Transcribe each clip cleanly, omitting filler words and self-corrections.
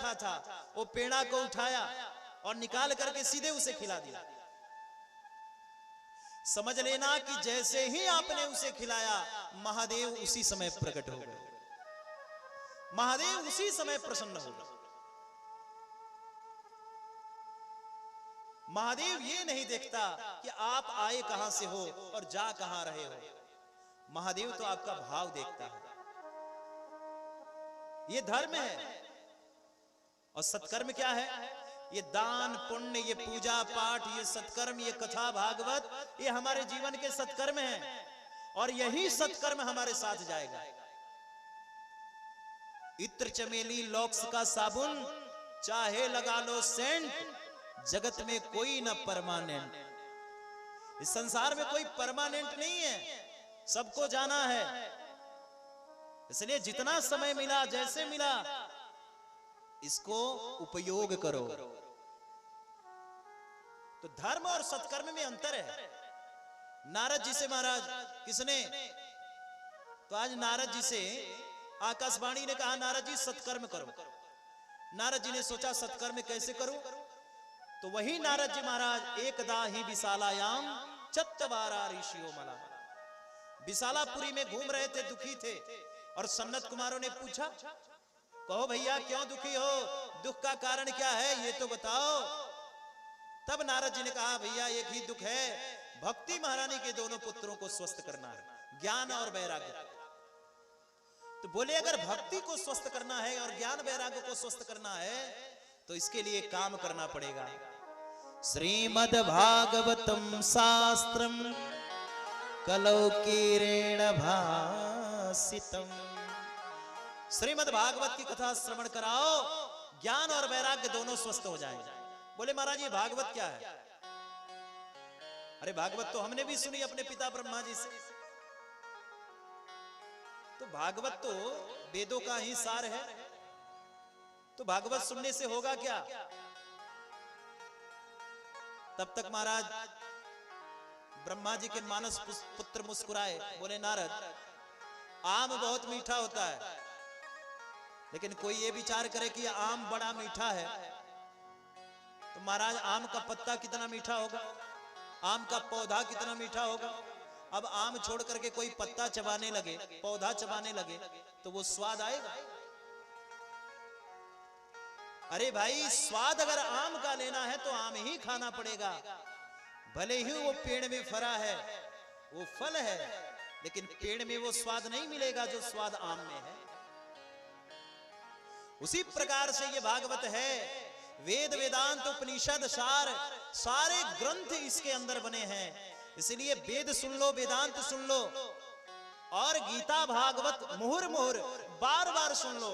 रखा था, वो पेड़ा को उठाया और निकाल करके सीधे उसे खिला दिया। समझ लेना कि जैसे ही आपने उसे खिलाया, महादेव उसी समय प्रकट हो गए, महादेव उसी समय प्रसन्न हो गए। महादेव ये नहीं देखता कि आप आए कहां से हो और जा कहां रहे हो, महादेव तो आपका भाव देखता है। ये धर्म है। और सत्कर्म क्या है? ये दान पुण्य, ये पूजा पाठ, ये सत्कर्म, ये कथा भागवत, ये हमारे जीवन के सत्कर्म हैं और यही सत्कर्म हमारे साथ जाएगा। इत्र चमेली लॉक्स का साबुन चाहे लगा लो सेंट, जगत में कोई ना परमानेंट। इस संसार में कोई परमानेंट नहीं है, सबको जाना है। इसलिए जितना समय मिला, जैसे मिला, इसको उपयोग करो। तो धर्म और सत्कर्म में अंतर है। नारद जी से महाराज किसने, तो आज नारद जी से आकाशवाणी ने कहा नारद जी सत्कर्म करो। नारद जी ने सोचा सत्कर्म कैसे करूं? तो वही नारद जी महाराज एकदा ही विशालायाम चत्तवारा ऋषियों मला, विशालापुरी में घूम रहे थे, दुखी थे, और सन्नत कुमारों ने पूछा, कहो भैया क्यों दुखी हो, दुख का कारण क्या है, ये तो बताओ। तब नारद जी ने कहा भैया एक ही दुख है, भक्ति महारानी के दोनों पुत्रों को स्वस्थ करना है, ज्ञान और वैराग्य। तो बोले अगर भक्ति को स्वस्थ करना है और ज्ञान वैराग्य को स्वस्थ करना है तो इसके लिए काम करना पड़ेगा। श्रीमद् भागवतम शास्त्रम कलौकीरेण भासितम, श्रीमद् भागवत की कथा श्रवण कराओ, ज्ञान और वैराग्य दोनों स्वस्थ हो जाएंगे। बोले महाराज ये भागवत क्या है? अरे भागवत तो हमने भी सुनी अपने पिता ब्रह्मा जी से। तो भागवत तो वेदों का ही सार है, तो भागवत सुनने से होगा क्या? तब तक महाराज ब्रह्मा जी के मानस पुत्र मुस्कुराए, बोले नारद आम बहुत मीठा होता है, लेकिन कोई ये विचार करे कि आम बड़ा मीठा है, तो महाराज आम का पत्ता कितना मीठा होगा, आम का पौधा कितना मीठा होगा। अब आम छोड़ करके कोई पत्ता चबाने लगे, पौधा चबाने लगे, तो वो स्वाद आएगा? अरे भाई स्वाद अगर आम का लेना है तो आम ही खाना पड़ेगा, भले ही वो पेड़ में फरा है, वो फल है, लेकिन पेड़ में वो स्वाद नहीं मिलेगा जो स्वाद आम में है। उसी प्रकार से ये भागवत है, वेद वेदांत उपनिषद सार, सारे ग्रंथ इसके अंदर बने हैं। इसलिए वेद सुन लो, वेदांत सुन लो, और गीता भागवत मुहुर मुहुर बार बार सुन लो,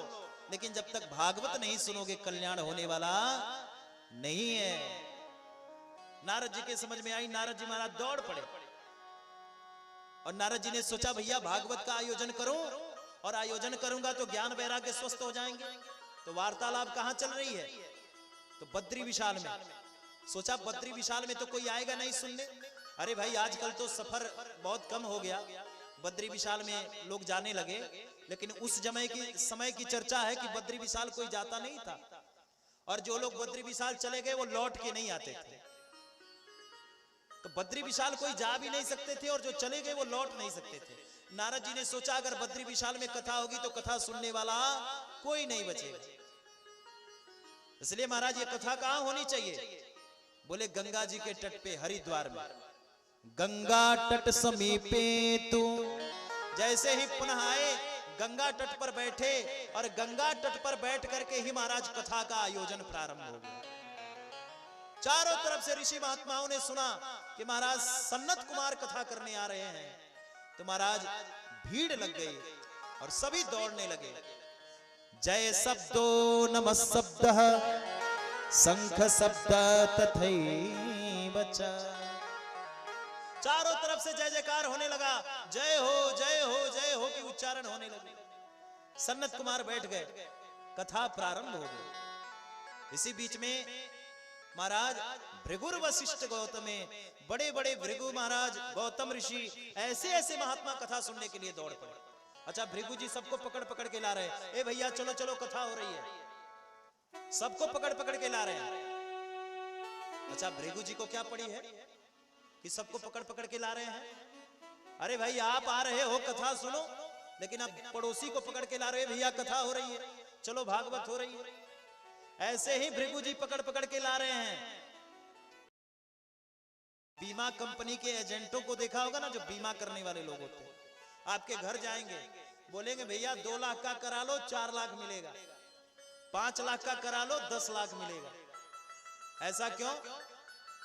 लेकिन जब तक भागवत नहीं सुनोगे कल्याण होने वाला नहीं है। नारद जी के समझ में आई, नारद जी महाराज दौड़ पड़े और नारद जी ने सोचा भैया भागवत का आयोजन करूं, और आयोजन करूंगा तो ज्ञान वैराग्य स्वस्थ हो जाएंगे। तो वार्तालाप कहां चल रही है? तो बद्री विशाल में। सोचा बद्री विशाल में तो कोई आएगा नहीं सुनने। अरे भाई आजकल तो सफर बहुत कम हो गया, बद्री विशाल में लोग जाने लगे, लेकिन उस समय की चर्चा है कि बद्री विशाल कोई जाता नहीं था, और जो लोग बद्री विशाल चले गए वो लौट के नहीं आते थे। तो बद्री विशाल कोई जा भी नहीं सकते थे, और जो चले गए वो लौट नहीं सकते थे। नारद जी ने सोचा अगर बद्री विशाल में कथा होगी तो कथा सुनने वाला कोई नहीं बचेगा। इसलिए महाराज ये कथा कहां होनी चाहिए? बोले गंगा जी के तट पे, हरिद्वार में। गंगा तट समीपे तू, जैसे ही पुनः आए गंगा तट पर बैठे, और गंगा तट पर बैठ करके ही महाराज कथा का आयोजन प्रारंभ हो गया। चारों तरफ से ऋषि महात्माओं ने सुना कि महाराज सन्नत कुमार कथा करने आ रहे हैं, तो महाराज भीड़ लग गई और सभी दौड़ने लगे। जय शब्दो नमः शब्दः शंख शब्द तथैव च, चारों तरफ से जय जयकार होने लगा, जय हो जय हो जय हो की उच्चारण होने लगे। सन्नत कुमार बैठ गए, कथा प्रारंभ हो गई। इसी बीच में महाराज भृगुर वशिष्ठ गौतमे, बड़े बड़े भृगु महाराज गौतम ऋषि, ऐसे ऐसे महात्मा कथा सुनने के लिए दौड़ पड़े। अच्छा भृगु जी सबको पकड़ पकड़ के ला रहे, ए भैया चलो चलो कथा हो रही है। सबको पकड़ पकड़ के ला रहे हैं। अच्छा, भृगु जी को क्या पड़ी है कि सबको पकड़ पकड़ के ला रहे हैं? अरे भाई, आप आ रहे हो कथा सुनो, लेकिन अब पड़ोसी को पकड़ के ला रहे, भैया कथा हो रही है, चलो भागवत हो रही है। ऐसे ही भृगु जी पकड़ पकड़ के ला रहे हैं। बीमा कंपनी के एजेंटों को देखा होगा ना, जो बीमा करने वाले लोग होते हैं, आपके घर जाएंगे, बोलेंगे भैया 2 लाख का करा लो 4 लाख मिलेगा, 5 लाख का करा लो 10 लाख मिलेगा। ऐसा क्यों?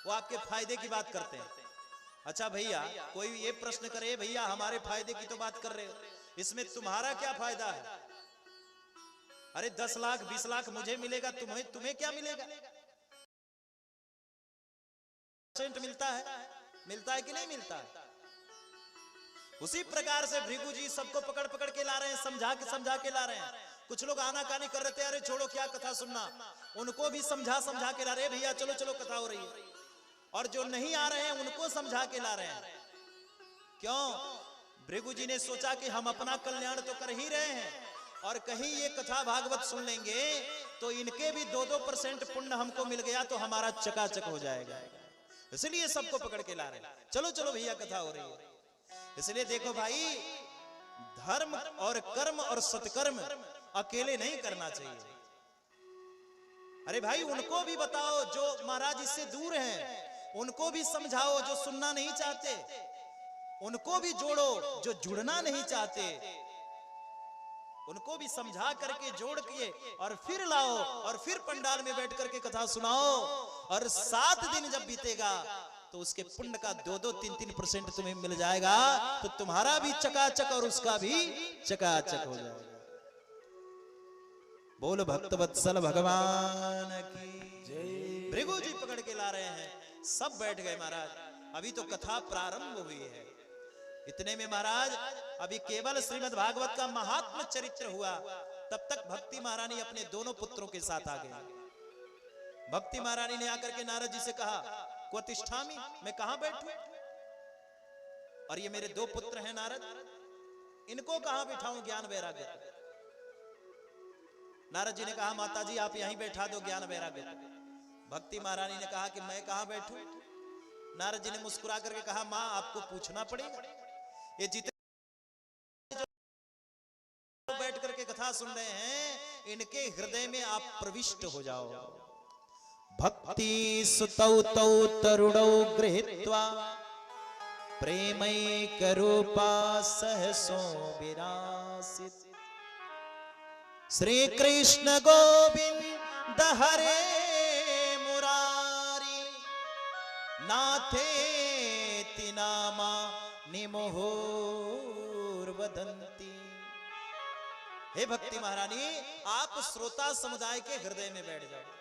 वो आपके फायदे की बात करते हैं। अच्छा भैया, कोई ये प्रश्न करे, भैया हमारे फायदे की तो बात कर रहे हो, इसमें तुम्हारा क्या फायदा है? अरे 10 लाख 20 लाख मुझे मिलेगा, तुम्हें क्या मिलेगा? मिलता है कि नहीं मिलता है? उसी प्रकार से भृगु जी सबको पकड़ पकड़ के ला रहे हैं, समझा के ला रहे हैं। कुछ लोग आनाकानी कर रहे थे, अरे छोड़ो क्या कथा सुनना, उनको भी समझा के ला रहे हैं, भैया चलो चलो कथा हो रही है। और जो नहीं आ रहे हैं उनको समझा के ला रहे हैं। क्यों? भृगु जी ने सोचा कि हम अपना कल्याण तो कर ही रहे हैं, और कहीं ये कथा भागवत सुन लेंगे तो इनके भी 2-2% पुण्य हमको मिल गया तो हमारा चकाचक हो जाएगा। इसलिए सबको पकड़ के ला रहे हैं, चलो चलो भैया कथा हो रही है। इसलिए देखो भाई, धर्म और कर्म और सत्कर्म अकेले नहीं करना चाहिए। अरे भाई, उनको भी बताओ जो महाराज इससे दूर हैं, उनको भी समझाओ जो सुनना नहीं चाहते, उनको भी जोड़ो जो जुड़ना नहीं चाहते, उनको भी समझा करके जोड़ के और फिर लाओ, और फिर पंडाल में बैठ करके कथा सुनाओ। और 7 दिन जब बीतेगा तो उसके पुण्य का 2-3% तुम्हें मिल जाएगा, तो तुम्हारा भी चकाचक और उसका भी चकाचक हो जाएगा। बोल भक्तवत्सल भगवान की जय। भृगु जी पकड़ के ला रहे हैं, सब बैठ गए महाराज, अभी तो कथा प्रारंभ हुई है। इतने में महाराज अभी केवल श्रीमद् भागवत का महात्म चरित्र हुआ, तब तक भक्ति महारानी अपने दोनों पुत्रों के साथ आ गई। भक्ति महारानी ने आकर के नारद जी से कहा, क्वतिष्ठामि, मैं कहां बैठूं? और ये मेरे 2 पुत्र हैं नारद, इनको कहां बिठाऊं ज्ञान वैराग्य? नारद जी ने कहा, माता जी आप यहीं बैठा दो ज्ञान वैराग्य। भक्ति महारानी ने कहा कि मैं कहां बैठूं? नारद जी ने मुस्कुरा करके कहा, मां आपको पूछना पड़ेगा, ये जितने जो बैठ करके कथा सुन रहे हैं, इनके हृदय में आप प्रविष्ट हो जाओ। भक्ति सुतौ तौ तरुणौ गृहीत्वा प्रेमैक रूपा सहसो विरासित। श्री कृष्ण गोविंद हरे मुरारी नाथेति नामा निमुहुर वदन्ति। हे भक्ति महारानी, आप श्रोता समुदाय के हृदय में बैठ जाओ।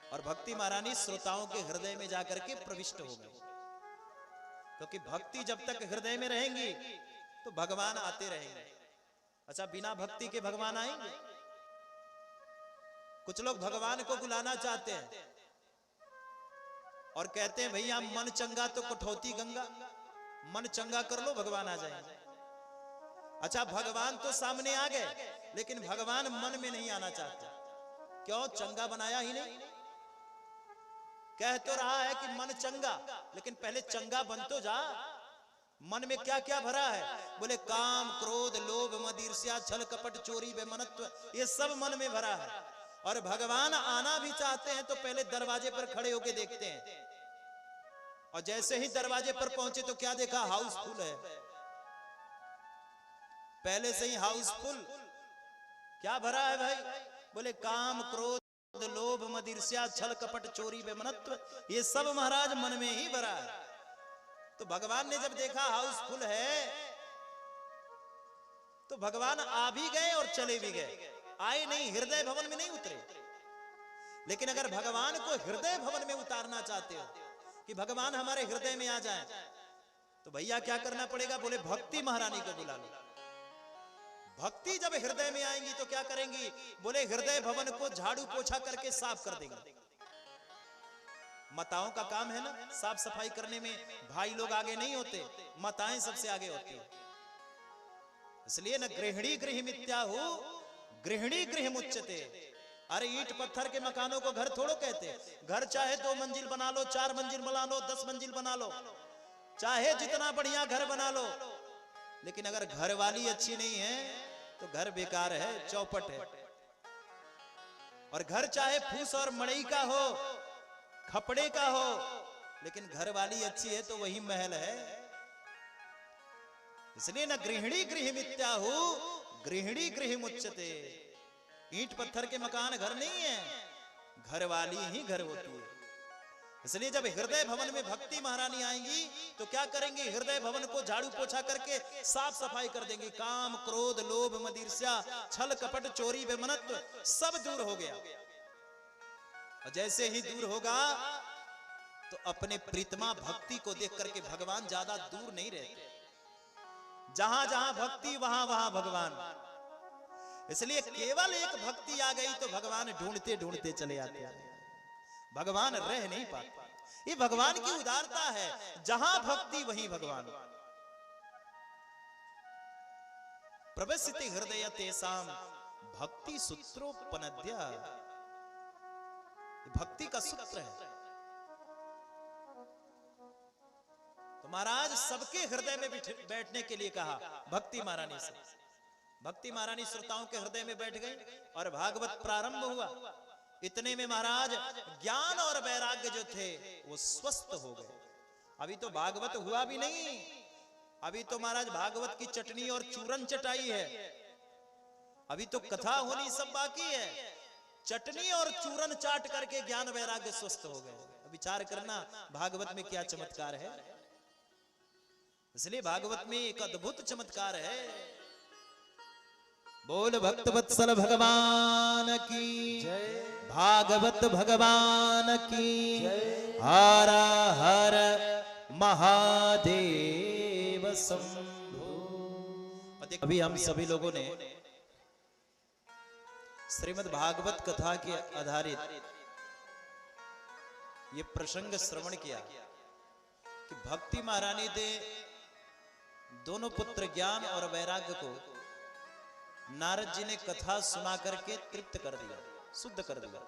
और भक्ति महारानी श्रोताओं के हृदय में जाकर के प्रविष्ट हो गई, क्योंकि भक्ति जब तक हृदय में रहेंगी तो भगवान आते रहेंगे। अच्छा, बिना भक्ति के भगवान आएंगे? कुछ लोग भगवान को बुलाना चाहते हैं और कहते हैं भैया मन चंगा तो कठौती गंगा, मन चंगा कर लो भगवान आ जाएंगे। अच्छा, भगवान तो सामने आ गए, लेकिन भगवान मन में नहीं आना चाहते। क्यों? चंगा बनाया ही नहीं। कह तो रहा है कि मन चंगा, लेकिन पहले चंगा बन तो जा। मन में क्या क्या भरा है? बोले काम, क्रोध, लोभ, मद, ईर्ष्या, छल, कपट, चोरी, बेमनत्व, ये सब मन में भरा है। और भगवान आना भी चाहते हैं तो पहले दरवाजे पर खड़े होके देखते हैं, और जैसे ही दरवाजे पर पहुंचे तो क्या देखा? हाउसफुल है, पहले से ही हाउसफुल। क्या भरा है भाई? बोले काम, क्रोध, लोभ, मद, ईर्ष्या, छल, कपट, चोरी, बेमनत्व, ये सब महाराज मन में ही भरा है। तो भगवान ने जब देखा हाउसफुल है, तो भगवान आ भी गए और चले भी गए, आए नहीं, हृदय भवन में नहीं उतरे। लेकिन अगर भगवान को हृदय भवन में उतारना चाहते हो कि भगवान हमारे हृदय में आ जाएं, तो भैया क्या करना पड़ेगा? बोले भक्ति महारानी को बुला लो। भक्ति जब हृदय में आएंगी तो क्या करेंगी? बोले हृदय भवन को झाड़ू पोछा करके साफ कर देंगे। माताओं का काम है ना साफ सफाई करने में, भाई लोग आगे नहीं होते, माताएं सबसे आगे होती है। इसलिए न गृहिणी गृह मित्याहु गृहिणी गृह मुच्यते। अरे ईंट पत्थर के मकानों को घर थोड़ो कहते। घर चाहे 2 मंजिल बना लो, 4 मंजिल बना लो, 10 मंजिल बना लो, चाहे जितना बढ़िया घर बना लो, लेकिन अगर घर वाली अच्छी नहीं है तो घर बेकार है, चौपट है। और घर चाहे फूस और मड़ई का हो, खपड़े का हो, लेकिन घर वाली अच्छी है तो वही महल है। इसलिए न गृहिणी गृह मित्याहु गृहिणी गृह मुच्यते। ईंट पत्थर के मकान घर नहीं है, घर वाली ही घर होती है। इसलिए जब हृदय भवन में भक्ति महारानी आएंगी तो क्या करेंगे, हृदय भवन को झाड़ू पोछा करके साफ सफाई कर देंगे। काम, क्रोध, लोभ, मद, ईर्ष्या, छल, कपट, चोरी, बेमनत्व सब दूर हो गया। और जैसे ही दूर होगा तो अपने प्रीतमा भक्ति को देख करके भगवान ज्यादा दूर नहीं रहते। जहां जहां भक्ति वहां वहां भगवान। इसलिए केवल एक भक्ति आ गई तो भगवान ढूंढते ढूंढते चले आते हैं, भगवान रह नहीं पाते। ये भगवान की उदारता है, जहां भक्ति वहीं भगवान। प्रवेशिते हृदय तेसाम भक्ति सूत्रोपनद्य। भक्ति का सूत्र है। तो महाराज सबके हृदय में बैठने के लिए कहा भक्ति महारानी से। भक्ति महारानी श्रोताओं के हृदय में बैठ गई और भागवत प्रारंभ हुआ। इतने में महाराज ज्ञान और वैराग्य जो थे वो स्वस्थ हो गए। अभी तो भागवत हुआ भी नहीं, अभी तो महाराज भागवत की चटनी और चूरन चटाई है, अभी तो कथा होनी सब बाकी है। चटनी और चूरन चाट करके ज्ञान वैराग्य स्वस्थ हो गए। विचार करना भागवत में क्या चमत्कार है। इसलिए भागवत में एक अद्भुत चमत्कार है। बोल भक्त वत्सल भगवान की जय, भागवत भगवान की जय। हर हर महादेव शंभो। अभी हम सभी लोगों ने श्रीमद् भागवत कथा के आधारित ये प्रसंग श्रवण किया कि भक्ति महारानी ने दोनों पुत्र ज्ञान और वैराग्य को नारद जी ने कथा सुना करके तृप्त कर दिया, शुद्ध कर दिया।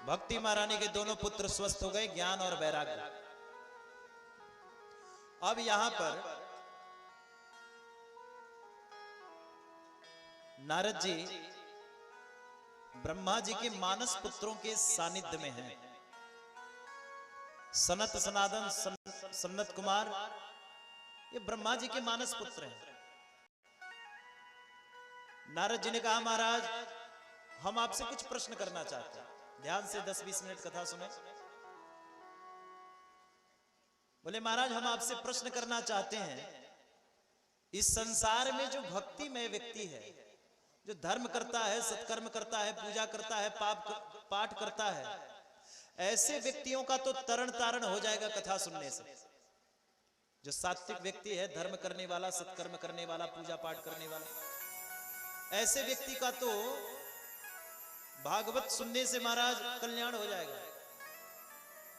भक्ति महारानी के दोनों पुत्र स्वस्थ हो गए, ज्ञान और वैराग्य। अब यहां पर नारद जी ब्रह्मा जी के मानस पुत्रों के सानिध्य में हैं। सनत सनातन सन्नत कुमार ये ब्रह्मा जी के मानस पुत्र हैं। नारद जी ने कहा महाराज हम आपसे कुछ प्रश्न करना चाहते हैं। ध्यान से 10-20 मिनट कथा सुने। बोले महाराज हम आपसे प्रश्न करना चाहते हैं, इस संसार में जो भक्तिमय व्यक्ति है, जो धर्म करता है, सत्कर्म करता है, पूजा करता है, पाठ करता है, ऐसे व्यक्तियों का तो तरण तारण हो जाएगा कथा सुनने से। जो सात्विक व्यक्ति है, धर्म करने वाला, सत्कर्म करने वाला, पूजा पाठ करने वाला, ऐसे व्यक्ति का तो भागवत सुनने से महाराज कल्याण हो जाएगा।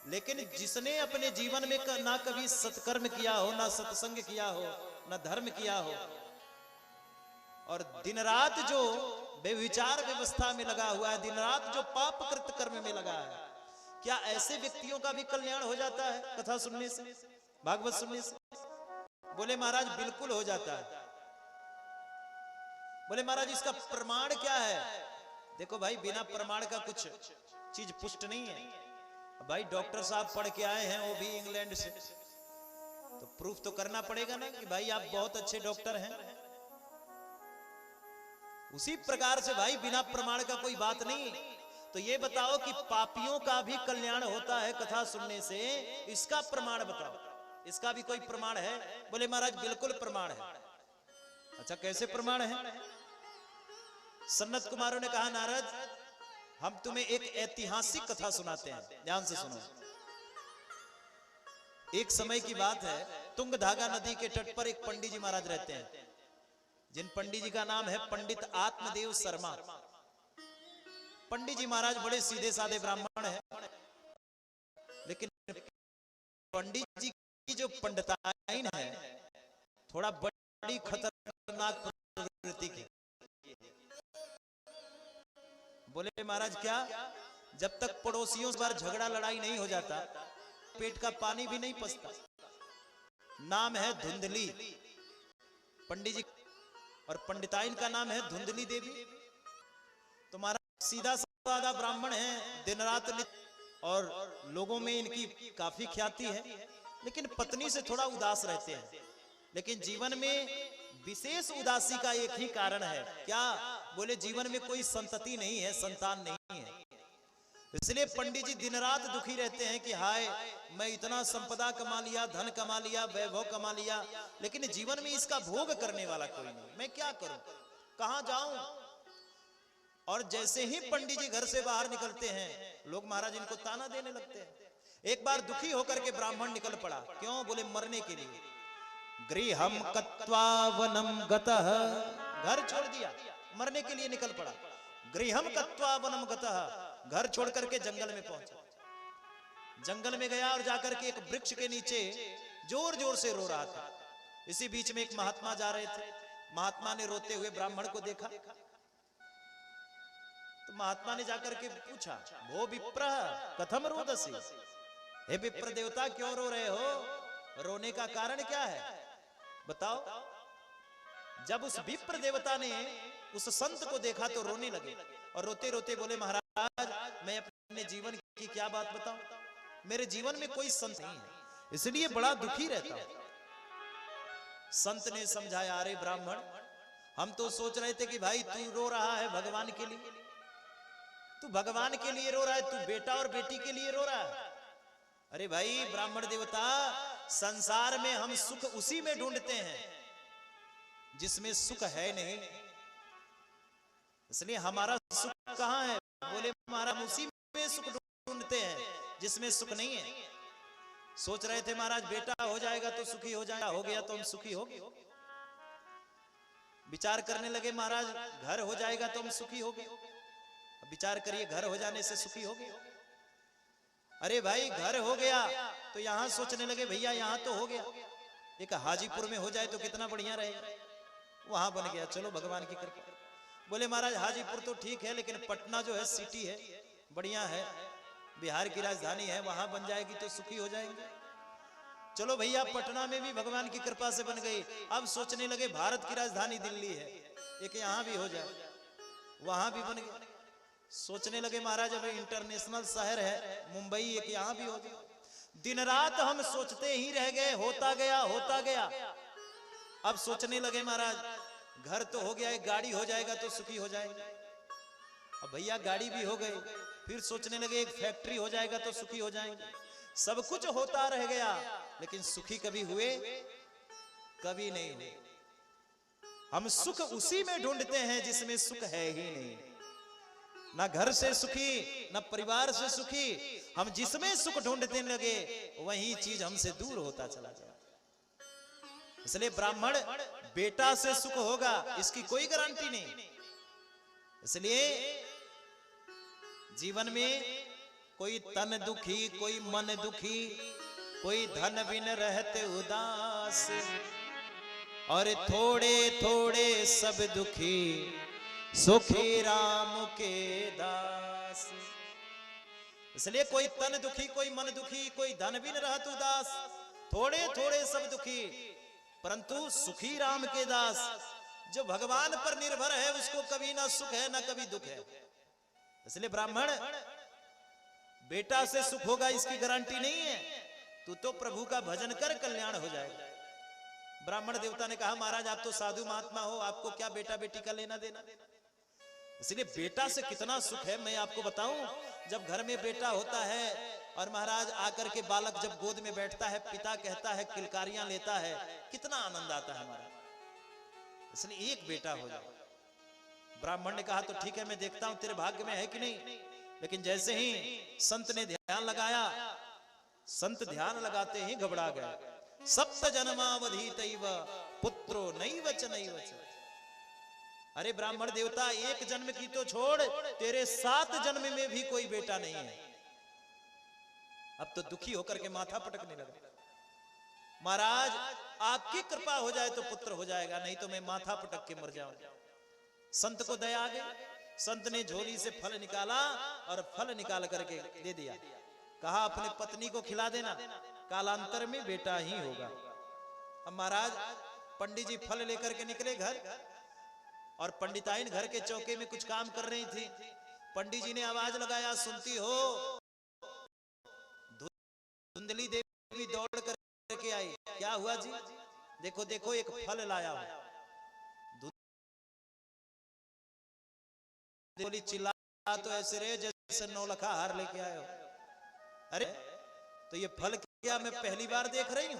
लेकिन जिसने अपने जीवन में ना कभी सत्कर्म किया हो, ना सत्संग किया हो, ना धर्म किया हो, और दिन रात जो बेविचार व्यवस्था में लगा हुआ है, दिन रात जो पाप कृत कर्म में लगा है, क्या ऐसे व्यक्तियों का भी कल्याण हो जाता है कथा सुनने से, भागवत सुनने से? बोले महाराज बिल्कुल हो जाता है। बोले महाराज इसका प्रमाण क्या है? देखो भाई बिना प्रमाण का कुछ चीज पुष्ट नहीं है। भाई डॉक्टर साहब पढ़ के आए हैं, वो भी इंग्लैंड से, तो प्रूफ तो करना पड़ेगा ना कि भाई आप बहुत अच्छे डॉक्टर हैं। उसी प्रकार से भाई बिना प्रमाण का कोई बात नहीं। तो ये बताओ कि पापियों का भी कल्याण होता है कथा सुनने से, इसका प्रमाण बताओ। इसका भी कोई प्रमाण है? बोले महाराज बिल्कुल प्रमाण है। अच्छा कैसे प्रमाण है? सन्नत कुमारों ने कहा नारद हम तुम्हें एक ऐतिहासिक कथा सुनाते हैं, ध्यान से सुनो। एक समय की बात है, तुंगधागा नदी के तट पर एक पंडित जी महाराज रहते हैं, जिन पंडित जी का नाम है पंडित आत्मदेव शर्मा। पंडित जी महाराज बड़े सीधे साधे ब्राह्मण हैं, लेकिन पंडित जी की जो पंडिताइन है थोड़ा बड़ी खतरनाक प्रवृत्ति की। बोले महाराज क्या? जब तक पड़ोसियों पर झगड़ा लड़ाई नहीं हो जाता, पेट का पानी भी नहीं पचता। नाम है धुंधली पंडित जी, और पंडिताइन का नाम है धुंधली देवी। तो महाराज सीधा साधा ब्राह्मण है, दिन रात और लोगों में इनकी काफी ख्याति है, लेकिन पत्नी से थोड़ा उदास रहते हैं। लेकिन जीवन में विशेष उदासी का एक ही कारण है, क्या? बोले जीवन में कोई संतति नहीं है, संतान नहीं है, इसलिए पंडित जी दिन रात दुखी रहते हैं कि हाय मैं इतना संपदा कमा लिया, धन कमा लिया, वैभव कमा लिया, लेकिन जीवन में इसका भोग करने वाला कोई नहीं, मैं क्या करूं, कहां जाऊं? और जैसे ही पंडित जी घर से बाहर निकलते हैं, लोग महाराज इनको ताना देने लगते हैं। एक बार दुखी होकर के ब्राह्मण निकल पड़ा, क्यों? बोले मरने के लिए। गृहम कत्वा वनम गतः, घर छोड़ दिया, मरने के लिए निकल पड़ा। गृहम कत्वा वनम गतः, घर छोड़ करके जंगल में पहुंचा। जंगल में गया और जाकर के एक वृक्ष के नीचे जोर जोर से रो रहा था। इसी बीच में एक महात्मा जा रहे थे। महात्मा ने रोते हुए ब्राह्मण को देखा, तो महात्मा ने जाकर के पूछा, भो विप्रः कथम रोदसी, हे विप्र देवता क्यों रो रहे हो, रोने का कारण क्या है, बताओ। जब उस विप्र देवता ने उस संत को देखा तो रोने लगे, और रोते रोते बोले महाराज मैं अपने जीवन की क्या बात बताऊं, मेरे जीवन में कोई संत नहीं है, इसलिए बड़ा दुखी रहता हूं। संत ने समझाया, अरे ब्राह्मण हम तो सोच रहे थे कि भाई तू रो रहा है भगवान के लिए, तू भगवान के लिए रो रहा है, तू बेटा और बेटी के लिए रो रहा है। अरे भाई ब्राह्मण देवता, संसार में हम सुख उसी में ढूंढते हैं जिसमें सुख है नहीं, इसलिए हमारा सुख कहां है? बोले महाराज हम उसी में सुख ढूंढते हैं जिसमें सुख नहीं है। सोच रहे थे महाराज बेटा हो जाएगा तो सुखी हो जाएगा, हो गया तो हम सुखी हो गए। विचार करने लगे महाराज घर हो जाएगा तो हम सुखी हो गए। विचार करिए, घर हो जाने से सुखी हो गए। अरे भाई घर हो गया तो यहां सोचने लगे भैया यहां तो हो गया, एक हाजीपुर में हो जाए तो कितना बढ़िया रहेगा, वहां बन गया, चलो भगवान की कृपा। बोले महाराज हाजीपुर तो ठीक है, लेकिन पटना जो है सिटी है, बढ़िया है, बिहार की राजधानी है, वहां बन जाएगी तो सुखी हो जाएंगे। चलो भैया पटना में भी भगवान की कृपा से बन गई। अब सोचने लगे भारत की राजधानी दिल्ली है, एक यहां भी हो जाए, वहां भी बन गया। सोचने लगे महाराज अब इंटरनेशनल शहर है मुंबई, एक यहां भी हो जाए। दिन रात हम सोचते ही रह गए, होता गया होता गया। अब सोचने लगे महाराज घर तो हो गया, एक गाड़ी हो जाएगा तो सुखी हो जाएंगे। अब भैया गाड़ी भी हो गई, फिर सोचने लगे एक फैक्ट्री हो जाएगा तो सुखी हो जाएंगे। सब कुछ होता रह गया, लेकिन सुखी कभी हुए? कभी नहीं हुए। हम सुख उसी में ढूंढते हैं जिसमें सुख है ही नहीं, ना घर से सुखी ना परिवार से सुखी। हम जिसमें सुख ढूंढने लगे वही चीज हमसे दूर होता चला जाए। इसलिए ब्राह्मण बेटा से सुख होगा इसकी कोई गारंटी नहीं। इसलिए जीवन में कोई तन दुखी, कोई मन दुखी, कोई धन बिन रहते उदास, और थोड़े थोड़े सब दुखी सुखी राम के दास। इसलिए कोई तन दुखी, कोई मन दुखी, कोई धन बिन रहत उदास, थोड़े थोड़े सब दुखी परंतु सुखी राम के दास। जो भगवान पर निर्भर है उसको कभी ना सुख है ना कभी दुख है। इसलिए ब्राह्मण बेटा से सुख होगा इसकी गारंटी नहीं है, तू तो प्रभु का भजन कर कल्याण हो जाएगा। ब्राह्मण देवता ने कहा महाराज आप तो साधु महात्मा हो, आपको क्या बेटा बेटी का लेना देना। इसलिए बेटा से कितना सुख है मैं आपको बताऊं। जब घर में बेटा होता है और महाराज आकर के बालक जब गोद में बैठता है, पिता कहता है, किलकारियां लेता है, कितना आनंद आता है हमारा। इसलिए एक बेटा हो जाए। ब्राह्मण ने कहा तो ठीक है मैं देखता हूं तेरे भाग्य में है कि नहीं। लेकिन जैसे ही संत ने ध्यान लगाया, संत ध्यान लगाते ही घबरा गए। सप्त जन्मावधि तैव पुत्रो नैव च नैव च। अरे ब्राह्मण देवता एक जन्म की तो छोड़, तेरे 7 जन्म में भी कोई बेटा नहीं है। अब तो दुखी होकर के माथा पटकने लगा। महाराज आपकी कृपा हो जाए तो पुत्र हो जाएगा, नहीं तो मैं माथा पटक के मर जाऊंगा। संत को दया आ गई, संत ने झोली से फल निकाला और फल निकाल करके दे दिया। कहा अपने पत्नी को खिला देना, कालांतर में बेटा ही होगा। अब महाराज पंडित जी फल लेकर के निकले घर, और पंडिताइन घर के चौके में कुछ काम कर रही थी। पंडित जी ने आवाज लगाया, सुनती हो? धुंधली देवी दौड़ करके आई। क्या हुआ जी? देखो देखो एक फल लाया हूं। बोली चिल्ला तो ऐसे रहे जैसे 9 लाख हार लेके आए हो। अरे तो ये फल क्या मैं पहली बार देख रही हूं?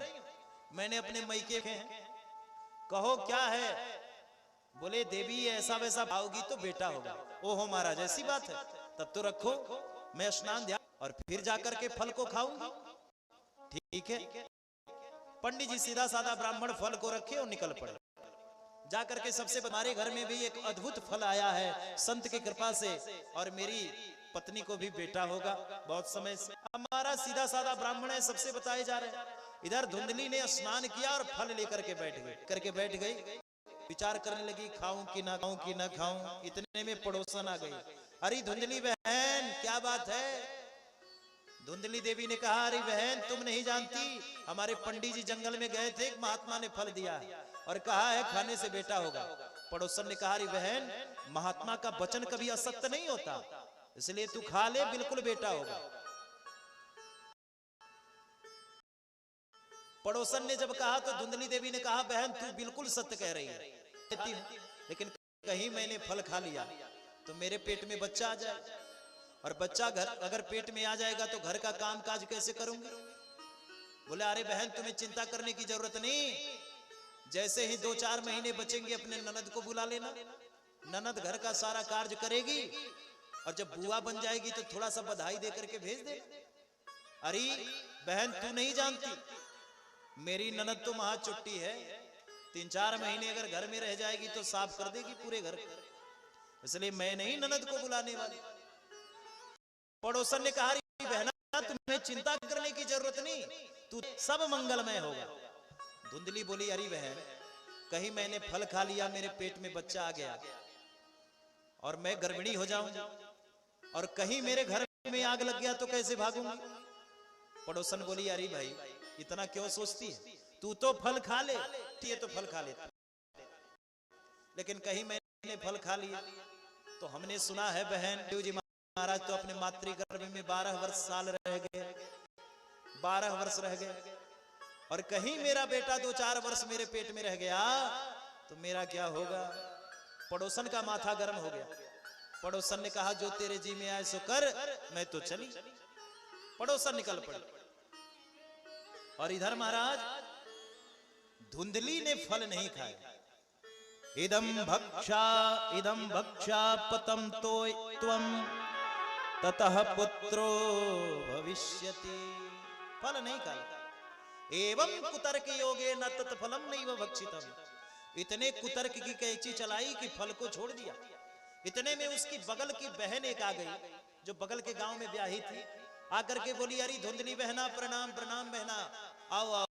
मैंने अपने मैके हैं। कहो क्या है? बोले देवी ऐसा वैसा पाओगी तो बेटा होगा। ओहो महाराज ऐसी बात है, तब तो रखो, मैं स्नान ध्यान और फिर जाकर के फल को खाऊंगी। ठीक है। पंडित जी सीधा साधा ब्राह्मण फल को रखे और निकल पड़े। जाकर के सबसे हमारे घर में भी एक अद्भुत फल आया है संत की कृपा से, और मेरी पत्नी को भी बेटा होगा बहुत समय से। हमारा सीधा साधा ब्राह्मण है, सबसे बताए जा रहे हैं। इधर धुंधली ने स्नान किया और फल लेकर के बैठ गई। विचार करने लगी, खाऊं कि ना खाऊं कि ना खाऊं। इतने में पड़ोसन आ गई। अरे धुंधली बहन क्या बात है? धुंधली देवी ने कहा, अरे बहन तुम नहीं जानती, हमारे पंडित जी जंगल में गए थे, एक महात्मा ने फल दिया और कहा है खाने से बेटा होगा। पड़ोसन ने कहा, अरे बहन महात्मा का वचन कभी असत्य नहीं होता, इसलिए तू खा ले, बिल्कुल बेटा होगा। पड़ोसन ने जब कहा तो धुंधली देवी ने कहा, बहन तू बिल्कुल सत्य कह रही है, लेकिन कहीं मैंने फल खा लिया तो मेरे पेट में बच्चा आ जाए, और बच्चा घर अगर पेट में आ जाएगा तो घर का काम काज कैसे करूंगी? बोले अरे बहन तुम्हें चिंता करने की जरूरत नहीं, जैसे ही 2-4 महीने बचेंगे अपने ननद को बुला लेना, ननद घर का सारा कार्य करेगी, और जब बुआ बन जाएगी तो थोड़ा सा बधाई दे करके भेज दे। अरे बहन तू नहीं जानती, मेरी ननद तो महा चुट्टी है, 3-4 महीने अगर घर में रह जाएगी तो साफ कर देगी पूरे घर को, इसलिए मैं नहीं ननद को बुलाने वाली। पड़ोसन ने कहा, बहना तुम्हें चिंता करने की जरूरत नहीं, तू सब मंगलमय होगा। धुंधली बोली, अरे बहन कहीं मैंने फल खा लिया, मेरे पेट में बच्चा आ गया और मैं गर्भिणी हो जाऊं, और कहीं मेरे घर में आग लग गया तो कैसे भागूंगी? पड़ोसन बोली, अरे भाई इतना क्यों सोचती है, तू तो फल खा ले, ये तो फल खा लेता, लेकिन कहीं मैंने फल खा लिया तो हमने सुना है बहन देव जी महाराज तो अपने मातृगर्भ में 12 वर्ष रह गए, 12 वर्ष रह गए, और कहीं मेरा बेटा 2-4 वर्ष मेरे पेट में रह गया तो मेरा क्या होगा? पड़ोसन का माथा गर्म हो गया। पड़ोसन ने कहा, जो तेरे जी में आए सो कर, मैं तो चली। पड़ोसन निकल पड़े, और इधर महाराज धुंधली ने फल नहीं खाया। इदम भक्षा पतम तो त्वम ततः पुत्रो भविष्यति। फल नहीं खाया। एवं कुतर्क योगे न तत्फलम नैव भक्षितम। इतने कुतर्क की कैंची चलाई कि फल को छोड़ दिया। इतने में उसकी बगल की बहन एक आ गई, जो बगल के गांव में ब्याही थी, आकर के बोली, अरे धुंधली बहना प्रणाम प्रणाम बहना, आओ आओ